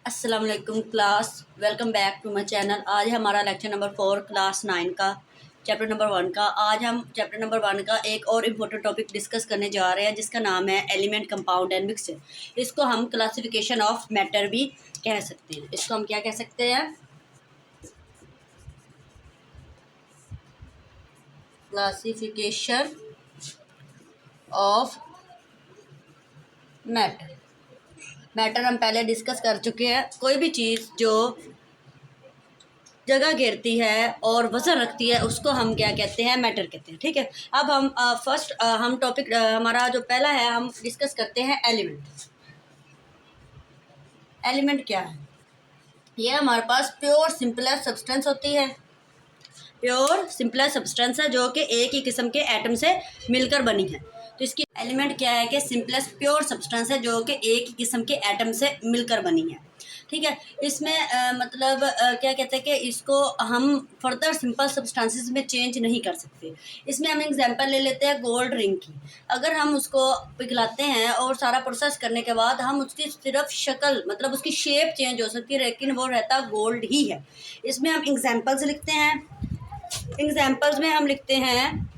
अस्सलाम वालेकुम class, welcome back to my channel. आज हमारा लेक्चर नंबर 4 क्लास 9 का चैप्टर नंबर 1 का। आज हम चैप्टर नंबर 1 का एक और इम्पोर्टेंट टॉपिक डिस्कस करने जा रहे हैं जिसका नाम है एलिमेंट, कंपाउंड एंड मिक्सचर। इसको हम क्लासिफिकेशन ऑफ मैटर भी कह सकते हैं। इसको हम क्या कह सकते हैं? Classification of matter. मैटर हम पहले डिस्कस कर चुके हैं। कोई भी चीज़ जो जगह घेरती है और वज़न रखती है उसको हम क्या कहते हैं? मैटर कहते हैं। ठीक है, अब हम फर्स्ट हम टॉपिक हमारा जो पहला है हम डिस्कस करते हैं एलिमेंट। एलिमेंट क्या है? ये हमारे पास प्योर सिंपलेस्ट सब्सटेंस होती है। प्योर सिंपलेस्ट सब्सटेंस है जो कि एक ही किस्म के एटम से मिलकर बनी है। तो इसकी एलिमेंट क्या है कि सिंपलेस्ट प्योर सब्सटेंस है जो कि एक ही किस्म के एटम से मिलकर बनी है। ठीक है, इसमें क्या कहते हैं कि इसको हम फर्दर सिंपल सब्सटेंसेस में चेंज नहीं कर सकते। इसमें हम एग्जांपल ले लेते हैं गोल्ड रिंग की। अगर हम उसको पिघलाते हैं और सारा प्रोसेस करने के बाद हम उसकी सिर्फ शक्ल मतलब उसकी शेप चेंज हो सकती है लेकिन वो रहता गोल्ड ही है। इसमें हम एग्जांपल्स लिखते हैं। एग्जांपल्स में हम लिखते हैं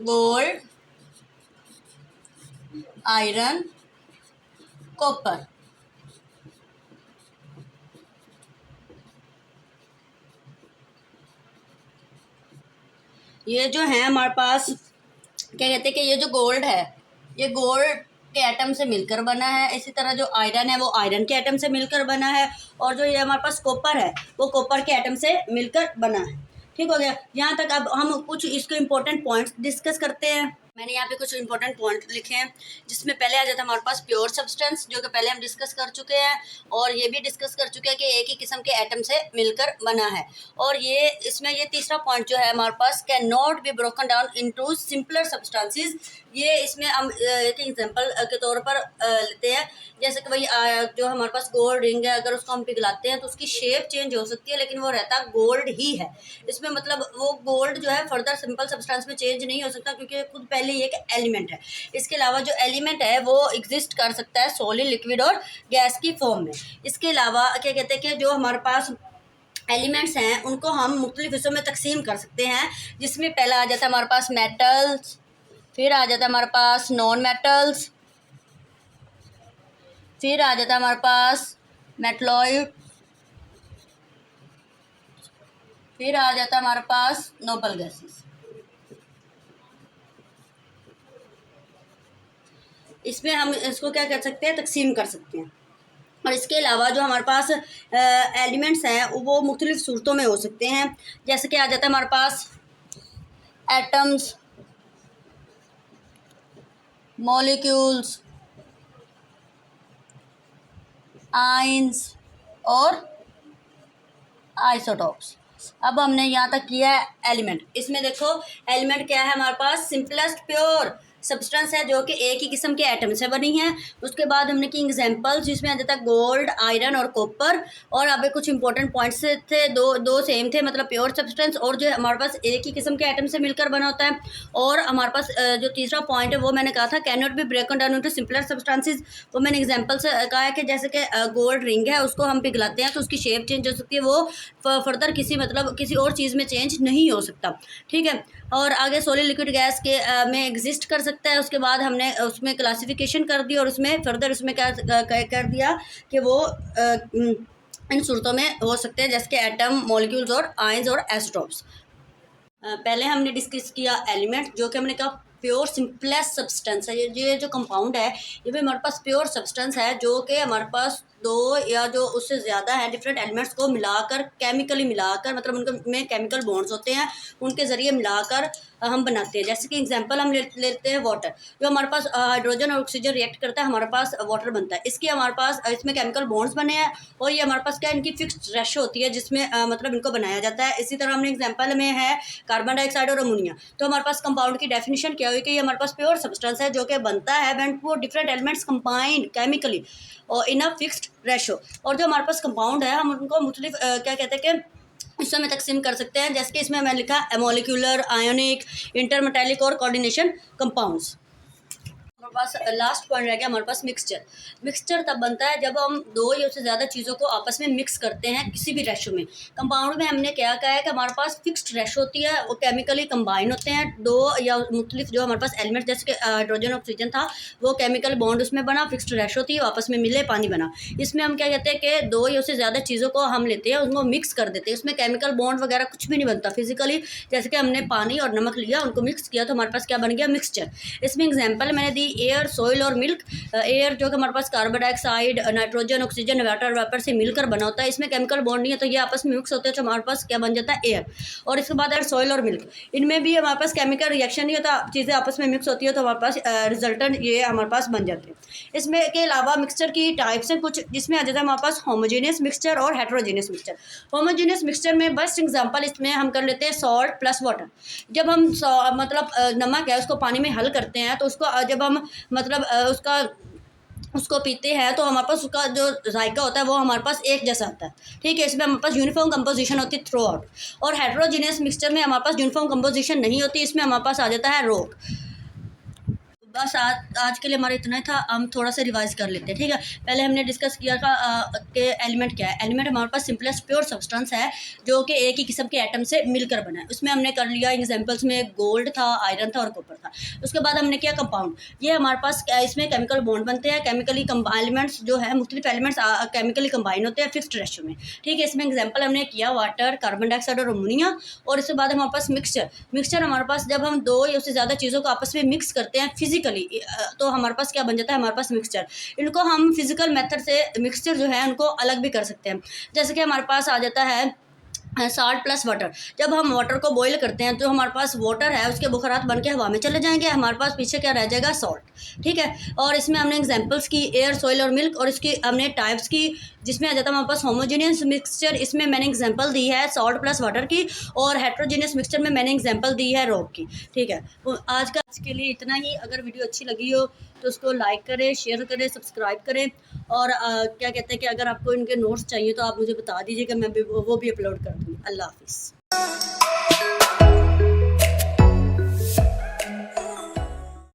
गोल्ड, आयरन, कॉपर। ये जो है हमारे पास क्या कहते हैं कि ये जो गोल्ड है ये गोल्ड के एटम से मिलकर बना है। इसी तरह जो आयरन है वो आयरन के एटम से मिलकर बना है। और जो ये हमारे पास कॉपर है वो कॉपर के एटम से मिलकर बना है। ठीक हो गया यहाँ तक। अब हम कुछ इसके इम्पोर्टेंट पॉइंट्स डिस्कस करते हैं। मैंने यहाँ पे कुछ इंपॉर्टेंट पॉइंट लिखे हैं जिसमें पहले आ जाता है हमारे पास प्योर सब्सटेंस जो कि पहले हम डिस्कस कर चुके हैं और ये भी डिस्कस कर चुके हैं कि एक ही किस्म के एटम से मिलकर बना है। और ये इसमें ये तीसरा पॉइंट जो है हमारे पास can not be broken down into simpler substances. ये इसमें हम एक एग्जांपल के तौर पर लेते हैं। जैसे कि भाई जो हमारे पास गोल्ड रिंग है अगर उसको हम पिघलाते हैं तो उसकी शेप चेंज हो सकती है लेकिन वो रहता गोल्ड ही है। इसमें मतलब वो गोल्ड जो है फर्दर सिंपल सब्सटेंस में चेंज नहीं हो सकता क्योंकि खुद पहले ये एक एलिमेंट है। इसके अलावा जो एलिमेंट है वो एग्जिस्ट कर सकता है सॉलिड, लिक्विड और गैस की फॉर्म में। इसके अलावा क्या कहते हैं कि जो हमारे पास एलिमेंट्स हैं उनको हम मुख्तलिफ हिस्सों में तकसीम कर सकते हैं जिसमें पहला आ जाता है हमारे पास मेटल्स, फिर आ जाता है हमारे पास नॉन मेटल्स, फिर आ जाता है हमारे पास मेटलॉइड, फिर आ जाता है हमारे पास नोबल गैसेस। इसमें हम इसको क्या कर सकते हैं? तकसीम कर सकते हैं। और इसके अलावा जो हमारे पास एलिमेंट्स हैं वो मुख्तलिफ सूरतों में हो सकते हैं। जैसे कि आ जाता है हमारे पास एटम्स, मॉलिक्यूल्स, आयंस और आइसोटॉप्स। अब हमने यहाँ तक किया है एलिमेंट। इसमें देखो एलिमेंट क्या है हमारे पास? सिंपलेस्ट प्योर सब्सटेंस है जो कि एक ही किस्म के एटम से बनी है। उसके बाद हमने की एग्जांपल्स जिसमें आ जाता है गोल्ड, आयरन और कॉपर। और अब कुछ इंपॉर्टेंट पॉइंट्स थे, दो सेम थे मतलब प्योर सब्सटेंस और जो हमारे पास एक ही किस्म के एटम से मिलकर बना होता है। और हमारे पास जो तीसरा पॉइंट है वो मैंने कहा था can not B ब्रेकन down into simpler substances. वो मैंने एग्जाम्पल से कहा है कि जैसे कि गोल्ड रिंग है उसको हम पिघलाते हैं तो उसकी शेप चेंज हो सकती है, वो फर्दर किसी और चीज़ में चेंज नहीं हो सकता। ठीक है, और आगे सॉलिड, लिक्विड, गैस के में एग्जिस्ट कर सकता है। उसके बाद हमने उसमें क्लासिफिकेशन कर दी और उसमें फर्दर उसमें क्या कर दिया कि वो इन सूरतों में हो सकते हैं जैसे कि एटम, मॉलिक्यूल्स और आयंस और आइसोटॉप्स। पहले हमने डिस्कस किया एलिमेंट जो कि हमने कहा प्योर सिंपलेस्ट सब्सटेंस है। ये जो कंपाउंड है ये भी हमारे पास प्योर सब्सटेंस है जो कि हमारे पास दो या जो उससे ज़्यादा है डिफरेंट एलिमेंट्स को मिलाकर केमिकली मिलाकर मतलब उनके में केमिकल बॉन्ड्स होते हैं उनके ज़रिए मिलाकर हम बनाते हैं। जैसे कि एग्जांपल हम लेते हैं वाटर। जो हमारे पास हाइड्रोजन और ऑक्सीजन रिएक्ट करता है हमारे पास वाटर बनता है। इसके हमारे पास इसमें केमिकल बॉन्ड्स बने हैं और ये हमारे पास क्या इनकी फिक्स्ड रेशो होती है जिसमें मतलब इनको बनाया जाता है। इसी तरह हमने एग्जाम्पल में है कार्बन डाइऑक्साइड और अमोनिया। तो हमारे पास कंपाउंड की डेफिनेशन क्या हुई कि ये हमारे पास प्योर सब्सटेंस है जो कि बनता है when two different elements combined chemically और इन अ फिक्स्ड रेशो। और जो हमारे पास कंपाउंड है हम उनको मुख्तलिफ क्या कहते हैं कि हिस्सों में तकसीम कर सकते हैं। जैसे कि इसमें मैंने लिखा मॉलिक्यूलर, आयोनिक, इंटरमेटेलिक और कोऑर्डिनेशन कंपाउंड्स। पास लास्ट पॉइंट रह गया हमारे पास मिक्सचर। मिक्सचर तब बनता है जब हम दो या उससे ज़्यादा चीज़ों को आपस में मिक्स करते हैं किसी भी रेशो में। कंपाउंड में हमने क्या कहा है कि हमारे पास फिक्स्ड रेशो होती है, वो केमिकली कंबाइन होते हैं दो या मुख्तलिफ जो हमारे पास एलिमेंट, जैसे कि हाइड्रोजन ऑक्सीजन था, वो केमिकल बॉन्ड उसमें बना, फिक्स्ड रेशो थी, आपस में मिले, पानी बना। इसमें हम क्या कहते हैं कि दो या उससे ज़्यादा चीज़ों को हम लेते हैं, उनको मिक्स कर देते हैं, उसमें केमिकल बॉन्ड वगैरह कुछ भी नहीं बनता फिजिकली। जैसे कि हमने पानी और नमक लिया, उनको मिक्स किया, तो हमारे पास क्या बन गया? मिक्सचर। इसमें एग्जांपल मैंने दी एयर, सॉइल और मिल्क। एयर जो कि हमारे पास carbon dioxide, nitrogen, oxygen, water vapour से मिलकर बना होता है, इसमें केमिकल बॉन्ड नहीं है, तो ये आपस में मिक्स होते हैं, तो हमारे पास क्या बन जाता है? एयर। और इसके बाद सॉइल और मिल्क, इनमें भी हमारे पास केमिकल रिएक्शन नहीं होता, चीज़ें आपस में मिक्स होती है, तो हमारे पास रिजल्टेंट ये हमारे पास बन जाते हैं। इसमें के अलावा मिक्सचर की टाइप्स हैं कुछ, जिसमें आ जाता है हमारे पास होमोजेनियस मिक्सचर और हेट्रोजेनियस मिक्सचर। होमोजेनियस मिक्सचर में बेस्ट एग्जांपल इसमें हम कर लेते हैं सॉल्ट प्लस वाटर। जब हम मतलब नमक है उसको पानी में हल करते हैं, तो उसको जब हम मतलब उसको पीते हैं, तो हमारे पास उसका जो जायका होता है वो हमारे पास एक जैसा आता है, ठीक है। इसमें हमारे पास यूनिफॉर्म कंपोजिशन होती है थ्रू आउट। और हेट्रोजीनियस मिक्सचर में हमारे पास यूनिफॉर्म कंपोजिशन नहीं होती, इसमें हमारे पास आ जाता है रॉक। बस आज के लिए हमारा इतना ही था, हम थोड़ा सा रिवाइज कर लेते हैं, ठीक है। पहले हमने डिस्कस किया था कि एलिमेंट क्या है। एलिमेंट हमारे पास सिंपलेस्ट प्योर सब्सटेंस है जो कि एक ही किस्म के एटम से मिलकर बना है। उसमें हमने कर लिया एग्जांपल्स में गोल्ड था, आयरन था और कॉपर था। उसके बाद हमने किया कंपाउंड। ये हमारे पास इसमें केमिकल बॉन्ड बनते हैं, केमिकली एलिमेंट्स जो है मुख्तलिफ एलिमेंट्स केमिकली कंबाइन होते हैं फिक्स्ड रेशो में, ठीक है। इसमें एग्जाम्पल हमने किया वाटर, कार्बन डाइऑक्साइड और अमोनिया। और इसके बाद हमारे पास मिक्सचर। मिक्सचर हमारे पास जब हम दो या उससे ज़्यादा चीज़ों को आपस में मिक्स करते हैं फिजिकली, तो हमारे पास क्या बन जाता है? हमारे पास मिक्सचर। इनको हम फिजिकल मेथड से मिक्सचर जो है उनको अलग भी कर सकते हैं। जैसे कि हमारे पास आ जाता है साल्ट प्लस वाटर। जब हम वाटर को बॉईल करते हैं तो हमारे पास वाटर है, उसके बुखारात बन के हवा में चले जाएंगे, हमारे पास पीछे क्या रह जाएगा? सॉल्ट, ठीक है। और इसमें हमने एग्जांपल्स की एयर, सॉइल और मिल्क, और इसकी हमने टाइप्स की, जिसमें आ जाता है हमारे पास होमोजेनियस मिक्सचर। इसमें मैंने एग्जांपल दी है सॉल्ट प्लस वाटर की, और हेट्रोजेनियस मिक्सचर में मैंने एग्जांपल दी है रॉक की, ठीक है। आज के लिए इतना ही। अगर वीडियो अच्छी लगी हो तो उसको लाइक करें, शेयर करें, सब्सक्राइब करें। और क्या कहते हैं कि अगर आपको इनके नोट्स चाहिए तो आप मुझे बता दीजिएगा, मैं भी वो भी अपलोड कर दूँगी। अल्लाह हाफिज़।